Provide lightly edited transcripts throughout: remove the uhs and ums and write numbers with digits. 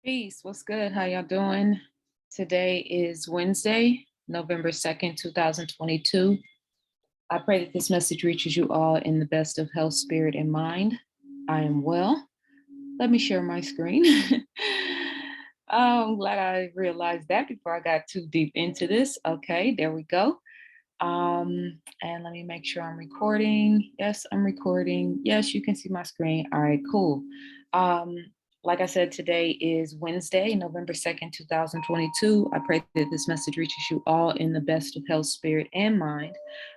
Peace. What's good? How y'all doing? Today is Wednesday, November 2nd, 2022. I pray that this message reaches you all in the best of health, spirit, and mind. I am well. Let me share my screen. I'm glad I realized that before I got too deep into this. Okay, there we go. And let me make sure I'm recording. Yes, I'm recording. Yes, you can see my screen. All right, cool. Um, like I said, today is Wednesday, November 2nd, 2022. I pray that this message reaches you all in the best of health, spirit, and mind.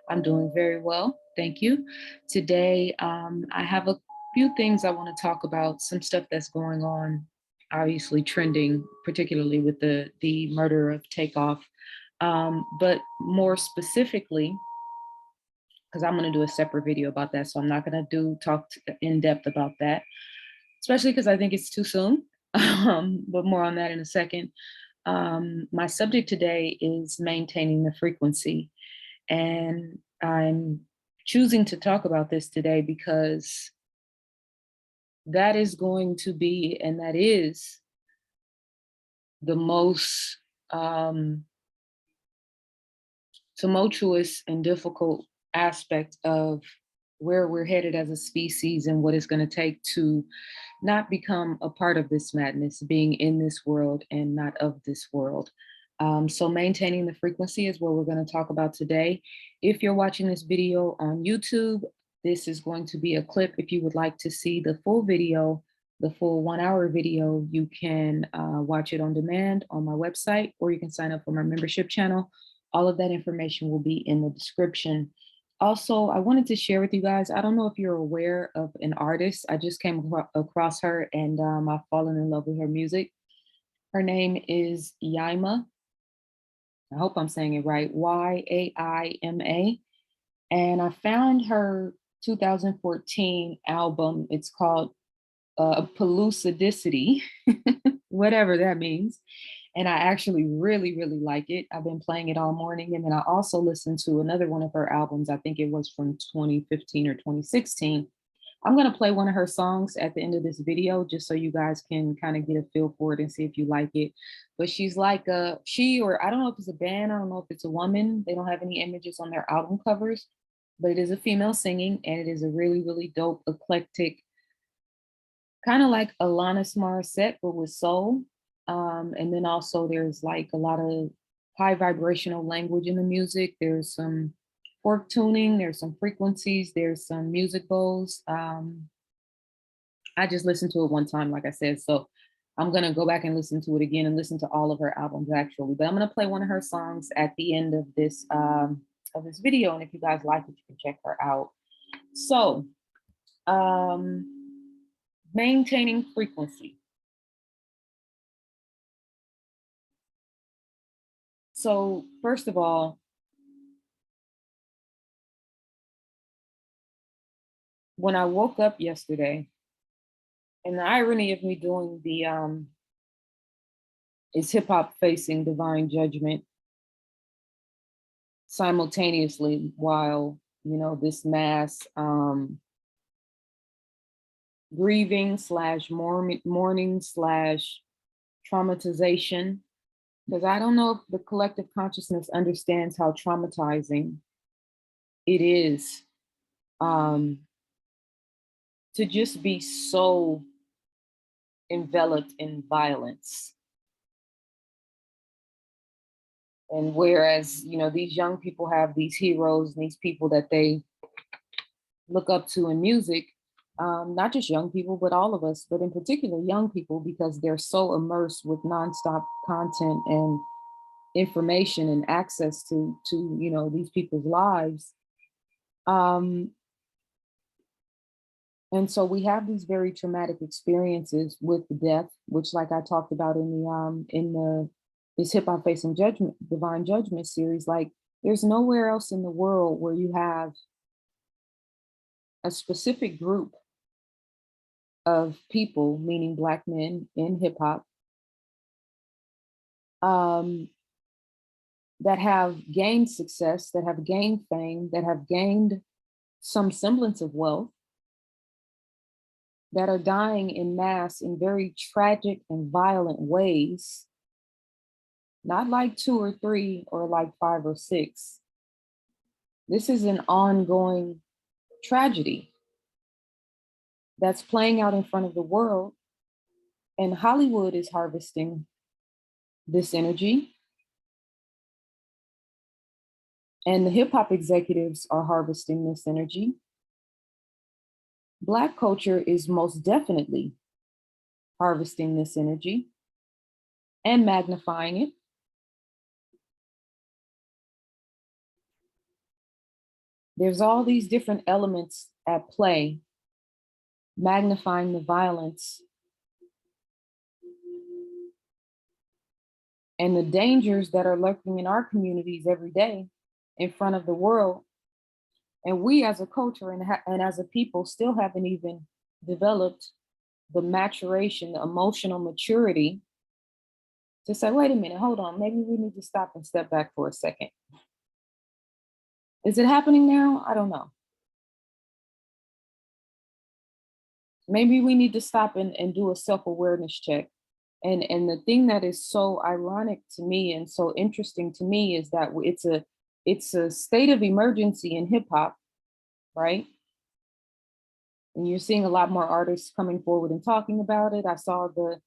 I'm doing very well. Thank you. Today, I have a few things I want to talk about, some stuff that's going on, obviously trending, particularly with the murder of Takeoff. But more specifically, because I'm going to do a separate video about that, so I'm not going to talk in depth about that, especially because I think it's too soon. But more on that in a second. My subject today is maintaining the frequency, and I'm choosing to talk about this today because that is going to be, and that is the most tumultuous and difficult aspect of where we're headed as a species and what it's going to take to not become a part of this madness, being in this world and not of this world. So maintaining the frequency is what we're going to talk about today. If you're watching this video on YouTube, this is going to be a clip. If you would like to see the full video, the full 1 hour video, you can watch it on demand on my website, or you can sign up for my membership channel. All of that information will be in the description. Also, I wanted to share with you guys, I don't know if you're aware of an artist. I just came across her, and I've fallen in love with her music. Her name is Yaima. I hope I'm saying it right, Yaima. And I found her 2014 album. It's called Pellucidicity, whatever that means. And I actually really, really like it. I've been playing it all morning. And then I also listened to another one of her albums. I think it was from 2015 or 2016. I'm going to play one of her songs at the end of this video, just so you guys can kind of get a feel for it and see if you like it. But she's like or I don't know if it's a band, I don't know if it's a woman. They don't have any images on their album covers, but it is a female singing, and it is a really, really dope, eclectic, kind of like Alanis Morissette, but with soul. And then also there's like a lot of high vibrational language in the music. There's some fork tuning, there's some frequencies, there's some music bowls. I just listened to it one time, like I said, so I'm gonna go back and listen to it again and listen to all of her albums actually. But I'm gonna play one of her songs at the end of this video, and if you guys like it, you can check her out. So, maintaining frequency. So first of all, when I woke up yesterday, and the irony of me doing the is hip hop facing divine judgment simultaneously while this mass grieving slash mourning slash traumatization, because I don't know if the collective consciousness understands how traumatizing it is to just be so enveloped in violence. And whereas, these young people have these heroes and these people that they look up to in music, not just young people, but all of us, but in particular young people, because they're so immersed with nonstop content and information and access to these people's lives. And so we have these very traumatic experiences with death, which, like I talked about in this hip hop facing judgment, divine judgment series. Like, there's nowhere else in the world where you have a specific group of people, meaning Black men in hip hop, that have gained success, that have gained fame, that have gained some semblance of wealth, that are dying in mass in very tragic and violent ways, not like 2 or 3 or like 5 or 6. This is an ongoing tragedy that's playing out in front of the world, and Hollywood is harvesting this energy, and the hip hop executives are harvesting this energy. Black culture is most definitely harvesting this energy and magnifying it. There's all these different elements at play, magnifying the violence and the dangers that are lurking in our communities every day in front of the world. And we as a culture and as a people still haven't even developed the maturation, the emotional maturity to say, wait a minute, hold on, maybe we need to stop and step back for a second. Is it happening now? I don't know. Maybe we need to stop and do a self-awareness check. And the thing that is so ironic to me and so interesting to me is that it's a state of emergency in hip hop, right? And you're seeing a lot more artists coming forward and talking about it. I saw the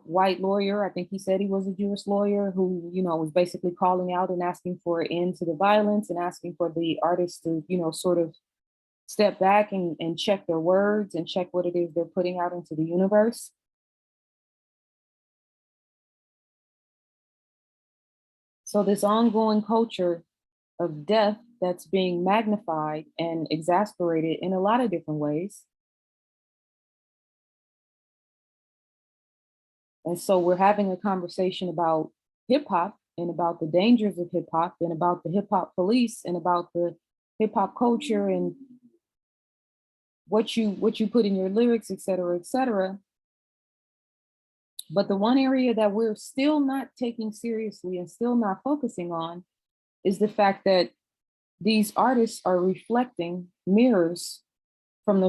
white lawyer, I think he said he was a Jewish lawyer, who, was basically calling out and asking for an end to the violence and asking for the artists to, sort of step back and check their words and check what it is they're putting out into the universe. So this ongoing culture of death that's being magnified and exasperated in a lot of different ways. And so we're having a conversation about hip hop and about the dangers of hip hop and about the hip hop police and about the hip hop culture and what you put in your lyrics, et cetera, et cetera. But the one area that we're still not taking seriously and still not focusing on is the fact that these artists are reflecting mirrors from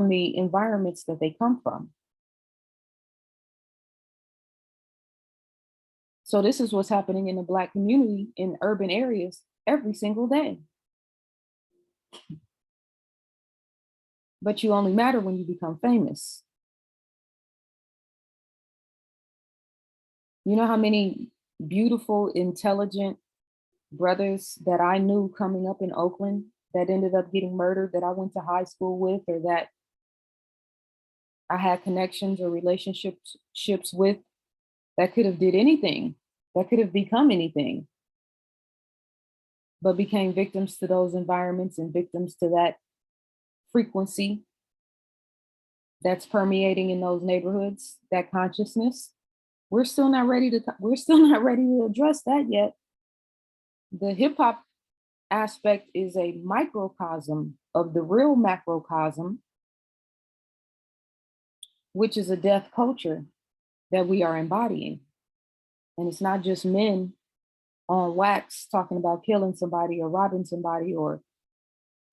the environments that they come from. So this is what's happening in the Black community in urban areas every single day. But you only matter when you become famous. You know how many beautiful, intelligent brothers that I knew coming up in Oakland that ended up getting murdered, that I went to high school with, or that I had connections or relationships with, that could have did anything, that could have become anything, but became victims to those environments and victims to that frequency that's permeating in those neighborhoods, that consciousness. We're still not ready to address that yet. The hip hop aspect is a microcosm of the real macrocosm, which is a death culture that we are embodying. And it's not just men on wax talking about killing somebody or robbing somebody or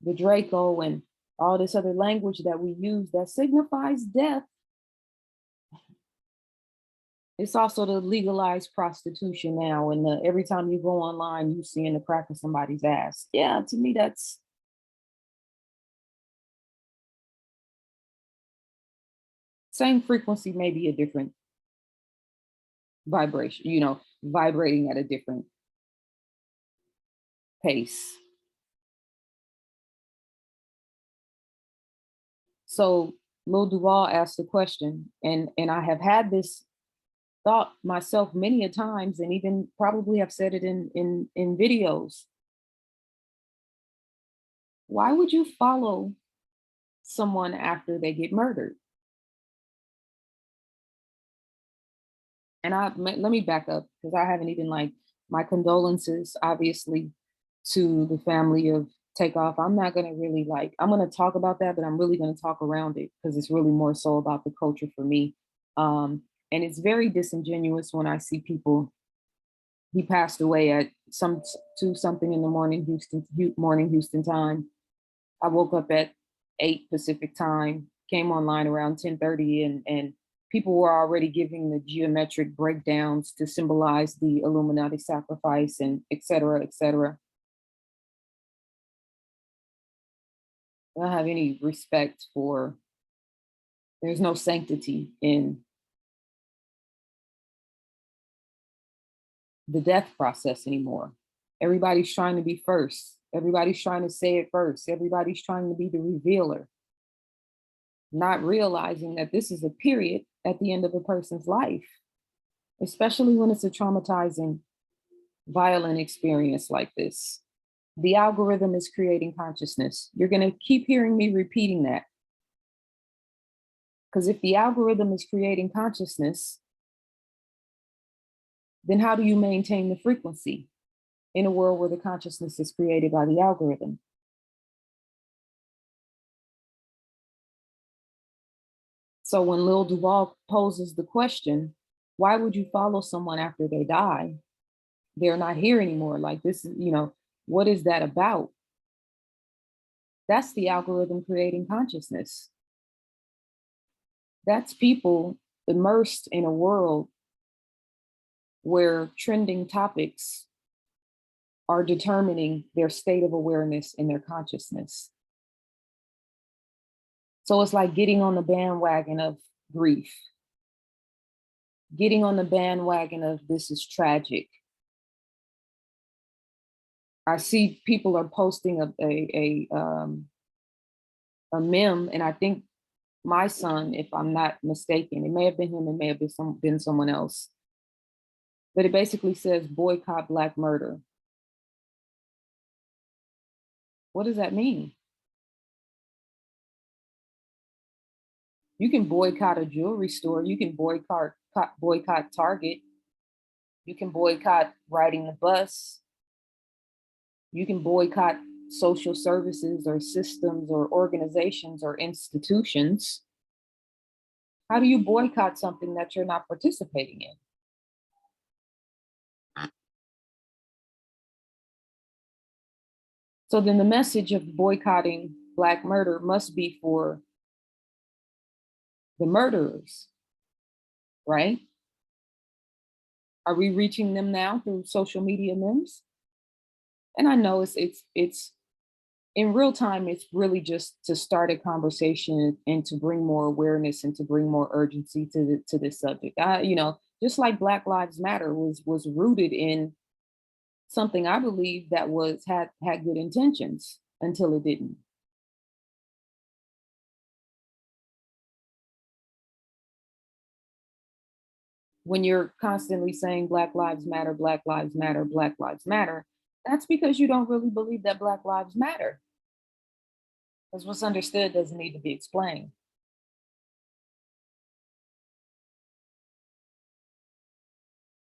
the Draco and all this other language that we use that signifies death. It's also the legalized prostitution now, and every time you go online, you see in the crack of somebody's ass. Yeah, to me, that's same frequency, maybe a different vibration, vibrating at a different pace. So Lil Duval asked the question, and I have had this thought myself many a times, and even probably have said it in videos. Why would you follow someone after they get murdered? And let me back up, because I haven't even, like, my condolences, obviously, to the family of Takeoff. I'm not gonna really, I'm gonna talk about that, but I'm really gonna talk around it because it's really more so about the culture for me. And it's very disingenuous when I see people. He passed away at 2 something in the morning Houston time. I woke up at 8 Pacific time, came online around 10:30, and people were already giving the geometric breakdowns to symbolize the Illuminati sacrifice and et cetera, et cetera. I don't have any respect for, there's no sanctity in the death process anymore. Everybody's trying to be first. Everybody's trying to say it first. Everybody's trying to be the revealer, not realizing that this is a period at the end of a person's life, especially when it's a traumatizing, violent experience like this. The algorithm is creating consciousness. You're going to keep hearing me repeating that. Because if the algorithm is creating consciousness, then how do you maintain the frequency in a world where the consciousness is created by the algorithm? So when Lil Duval poses the question, why would you follow someone after they die? They're not here anymore. Like, this is, what is that about? That's the algorithm creating consciousness. That's people immersed in a world where trending topics are determining their state of awareness and their consciousness. So it's like getting on the bandwagon of grief, getting on the bandwagon of this is tragic. I see people are posting a meme, and I think my son, if I'm not mistaken, it may have been him, it may have been someone else, but it basically says boycott Black murder. What does that mean? You can boycott a jewelry store. You can boycott Target. You can boycott riding the bus. You can boycott social services or systems or organizations or institutions. How do you boycott something that you're not participating in? So then the message of boycotting Black murder must be for the murderers, right? Are we reaching them now through social media memes? And I know it's in real time, it's really just to start a conversation and to bring more awareness and to bring more urgency to this subject. Just like Black Lives Matter was rooted in something I believe that had good intentions until it didn't. When you're constantly saying Black Lives Matter, Black Lives Matter, Black Lives Matter, that's because you don't really believe that Black lives matter. Because what's understood doesn't need to be explained.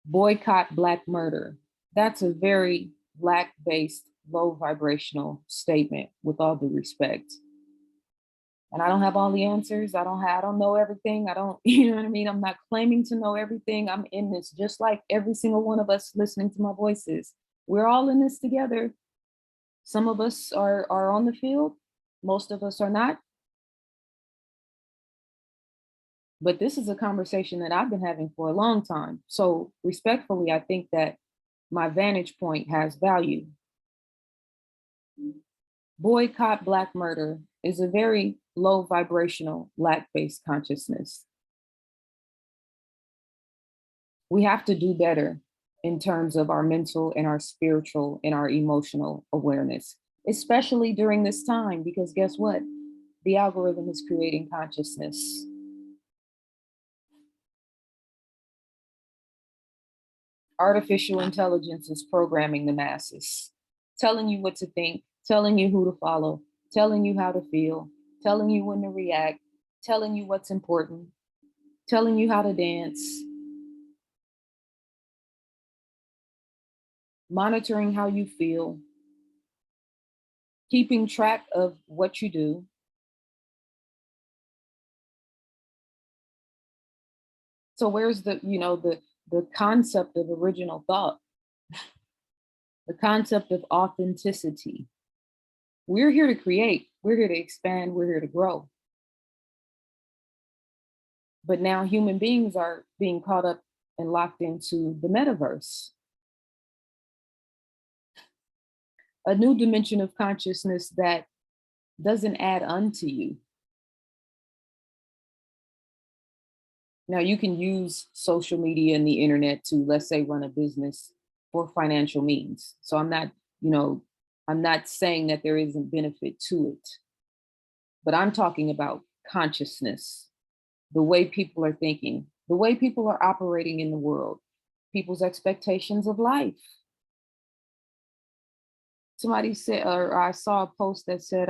Boycott Black murder. That's a very Black-based, low vibrational statement, with all due respect. And I don't have all the answers. I don't know everything. I don't, you know what I mean? I'm not claiming to know everything. I'm in this just like every single one of us listening to my voices. We're all in this together. Some of us are on the field. Most of us are not. But this is a conversation that I've been having for a long time. So respectfully, I think that my vantage point has value. Boycott Black murder is a very low vibrational Black-based consciousness. We have to do better in terms of our mental and our spiritual and our emotional awareness, especially during this time, because guess what? The algorithm is creating consciousness. Artificial intelligence is programming the masses, telling you what to think, telling you who to follow, telling you how to feel, telling you when to react, telling you what's important, telling you how to dance, monitoring how you feel, keeping track of what you do. So where's the concept of original thought, the concept of authenticity? We're here to create, we're here to expand, we're here to grow. But now human beings are being caught up and locked into the metaverse, a new dimension of consciousness that doesn't add unto you. Now, you can use social media and the internet to, let's say, run a business for financial means. So you know, I'm not saying that there isn't benefit to it, but I'm talking about consciousness, the way people are thinking, the way people are operating in the world, people's expectations of life. Somebody said, or I saw a post that said,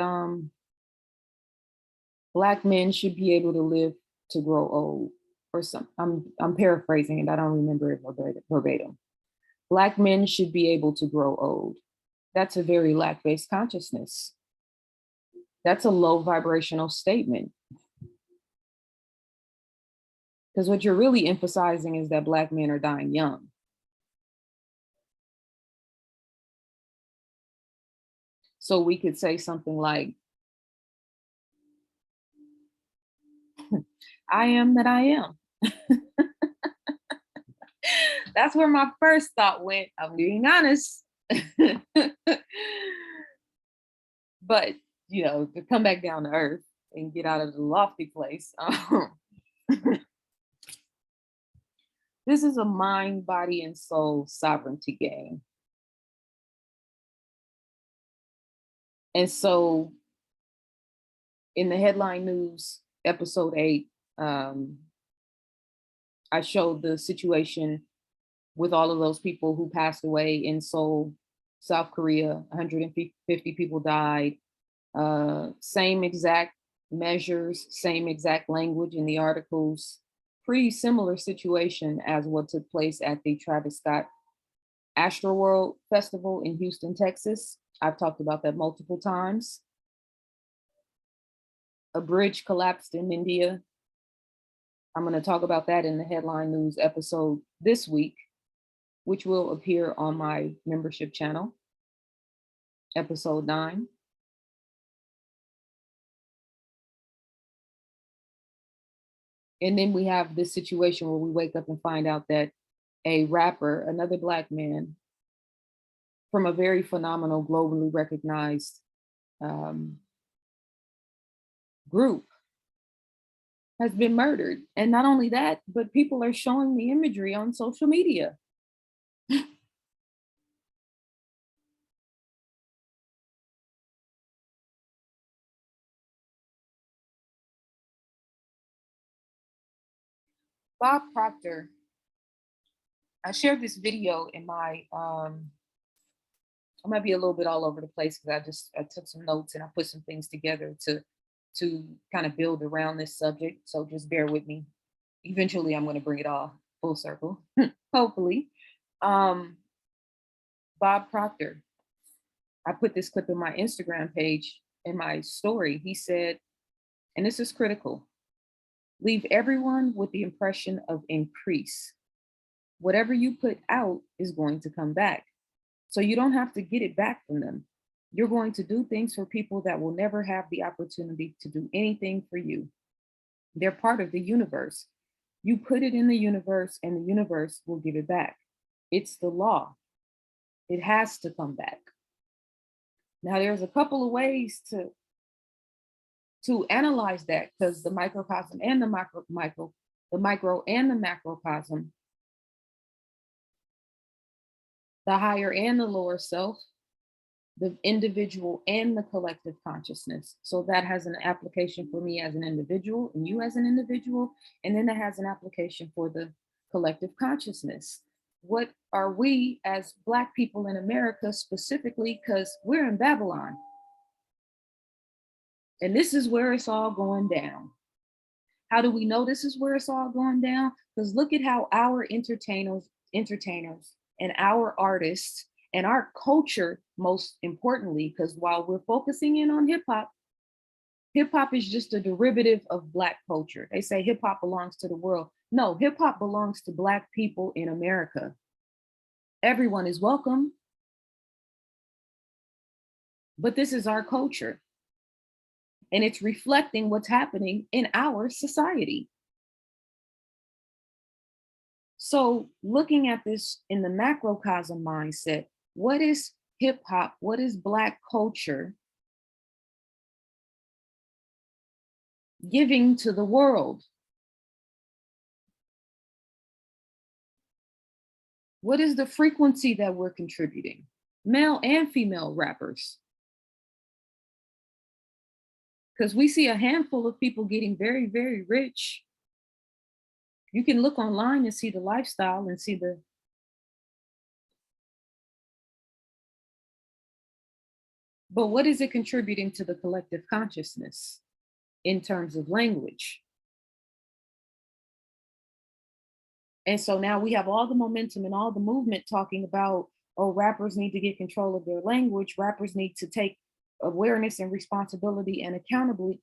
Black men should be able to live to grow old, or some. I'm paraphrasing it. I don't remember it verbatim. Black men should be able to grow old. That's a very lack-based consciousness. That's a low vibrational statement. Because what you're really emphasizing is that Black men are dying young. So we could say something like, I am that I am. That's where my first thought went. I'm being honest. But, to come back down to earth and get out of the lofty place. This is a mind, body, and soul sovereignty game. And so in the headline news, episode 8, I showed the situation with all of those people who passed away in Seoul, South Korea. 150 people died. Same exact measures, same exact language in the articles. Pretty similar situation as what took place at the Travis Scott Astroworld Festival in Houston, Texas. I've talked about that multiple times. A bridge collapsed in India. I'm going to talk about that in the headline news episode this week, which will appear on my membership channel, episode 9. And then we have this situation where we wake up and find out that a rapper, another Black man from a very phenomenal, globally recognized group, has been murdered. And not only that, but people are showing the imagery on social media. Bob Proctor, I shared this video in my, I might be a little bit all over the place because I took some notes and I put some things together to kind of build around this subject. So just bear with me. Eventually I'm going to bring it all full circle, hopefully. Bob Proctor, I put this clip in my Instagram page in my story. He said, and this is critical, leave everyone with the impression of increase. Whatever you put out is going to come back. So you don't have to get it back from them. You're going to do things for people that will never have the opportunity to do anything for you. They're part of the universe. You put it in the universe and the universe will give it back. It's the law. It has to come back. Now there's a couple of ways to analyze that, because the microcosm and the the micro and the macrocosm, the higher and the lower self, the individual and the collective consciousness. So that has an application for me as an individual and you as an individual, and then it has an application for the collective consciousness. What are we as Black people in America specifically, because we're in Babylon. And this is where it's all going down. How do we know this is where it's all going down? Because look at how our entertainers and our artists and our culture, most importantly, because while we're focusing in on hip hop is just a derivative of Black culture. They say hip hop belongs to the world. No, hip hop belongs to Black people in America. Everyone is welcome. But this is our culture. And it's reflecting what's happening in our society. So, looking at this in the macrocosm mindset, what is hip hop? What is Black culture giving to the world? What is the frequency that we're contributing? Male and female rappers. Because we see a handful of people getting very, very rich. You can look online and see the lifestyle and see the, but what is it contributing to the collective consciousness in terms of language? And so now we have all the momentum and all the movement talking about, oh, rappers need to get control of their language. Rappers need to take awareness and responsibility and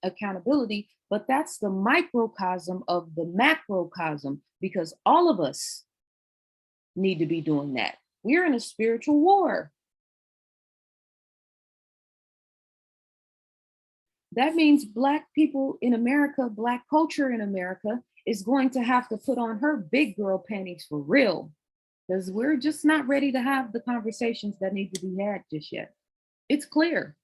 accountability. But that's the microcosm of the macrocosm, because all of us need to be doing that. We're in a spiritual war. That means Black people in America, Black culture in America is going to have to put on her big girl panties for real, because we're just not ready to have the conversations that need to be had just yet. It's clear.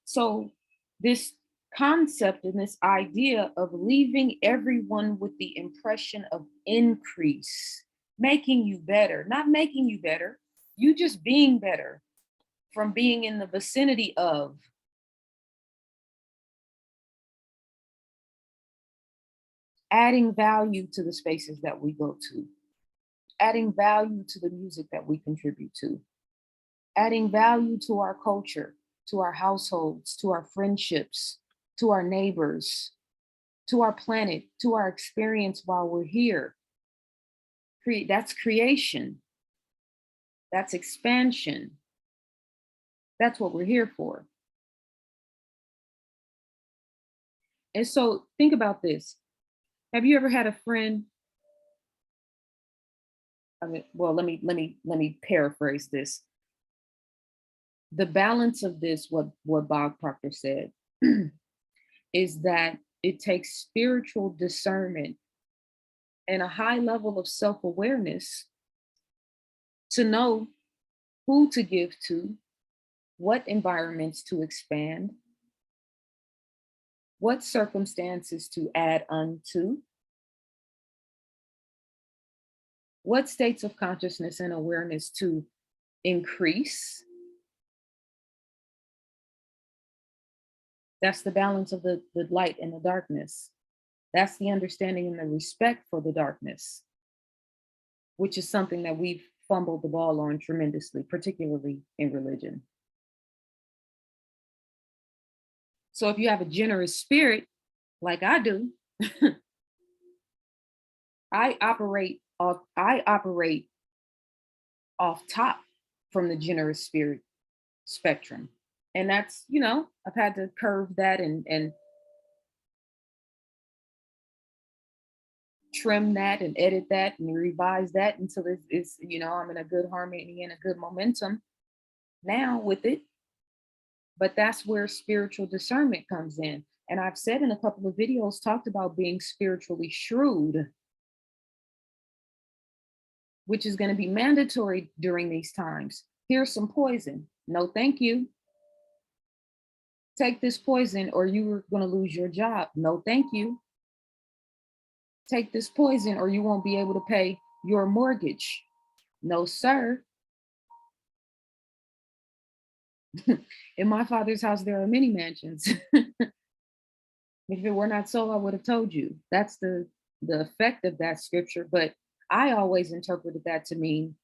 So, this concept and this idea of leaving everyone with the impression of increase, making you better, not making you better, you just being better from being in the vicinity of, adding value to the spaces that we go to, adding value to the music that we contribute to, adding value to our culture, to our households, to our friendships, to our neighbors, to our planet, to our experience while we're here. That's creation. That's expansion. That's what we're here for. And so think about this. Have you ever had a friend? I mean, well, let me paraphrase this. The balance of this, what Bob Proctor said, is that it takes spiritual discernment and a high level of self-awareness to know who to give to, what environments to expand, what circumstances to add unto, what states of consciousness and awareness to increase. That's the balance of the light and the darkness. That's the understanding and the respect for the darkness, which is something that we've fumbled the ball on tremendously, particularly in religion. So if you have a generous spirit, like I do, I operate off top from the generous spirit spectrum. And that's, I've had to curve that and trim that and edit that and revise that until it's I'm in a good harmony and a good momentum now with it. But that's where spiritual discernment comes in. And I've said in a couple of videos, talked about being spiritually shrewd, which is going to be mandatory during these times. Here's some poison. No, thank you. Take this poison or you are going to lose your job. No, thank you. Take this poison or you won't be able to pay your mortgage. No, sir. In my father's house, there are many mansions. If it were not so, I would have told you. That's the effect of that scripture. But I always interpreted that to mean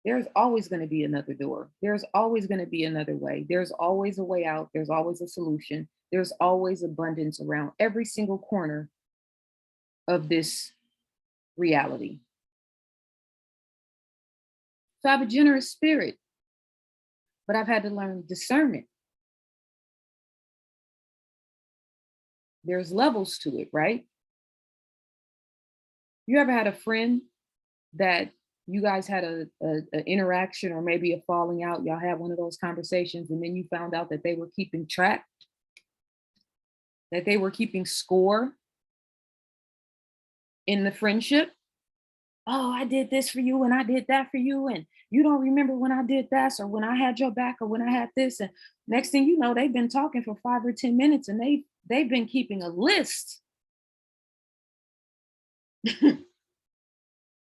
there's always going to be another door. There's always going to be another way. There's always a way out. There's always a solution. There's always abundance around every single corner of this reality. So I have a generous spirit, but I've had to learn discernment. There's levels to it, right? You ever had a friend that you guys had a interaction or maybe a falling out, y'all had one of those conversations, and then you found out that they were keeping track, that they were keeping score, in the friendship. Oh, I did this for you and I did that for you. And you don't remember when I did this or when I had your back or when I had this. And next thing you know, they've been talking for 5 or 10 minutes and they've been keeping a list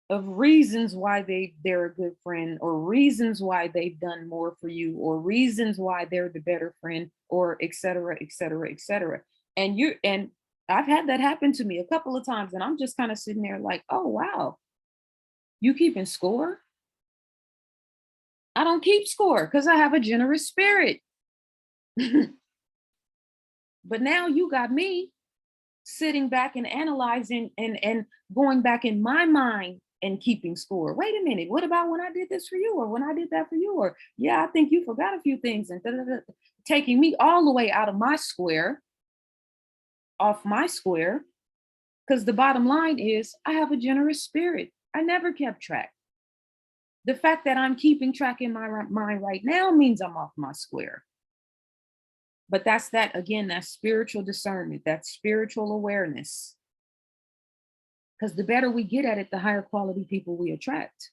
of reasons why they're a good friend or reasons why they've done more for you or reasons why they're the better friend or et cetera, et cetera, et cetera. And I've had that happen to me a couple of times and I'm just kind of sitting there like, oh wow, you keeping score? I don't keep score because I have a generous spirit. But now you got me sitting back and analyzing and going back in my mind and keeping score. Wait a minute, what about when I did this for you or when I did that for you? Or yeah, I think you forgot a few things and da, da, da, taking me all the way out of my square, off my square. Because the bottom line is I have a generous spirit. I never kept track. The fact that I'm keeping track in my mind right now means I'm off my square. But that's that again, that spiritual discernment, that spiritual awareness. Because the better we get at it, the higher quality people we attract.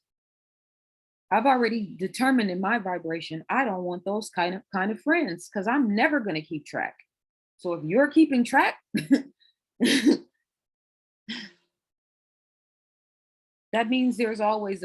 I've already determined in my vibration, I don't want those kind of friends because I'm never going to keep track. So if you're keeping track, that means there's always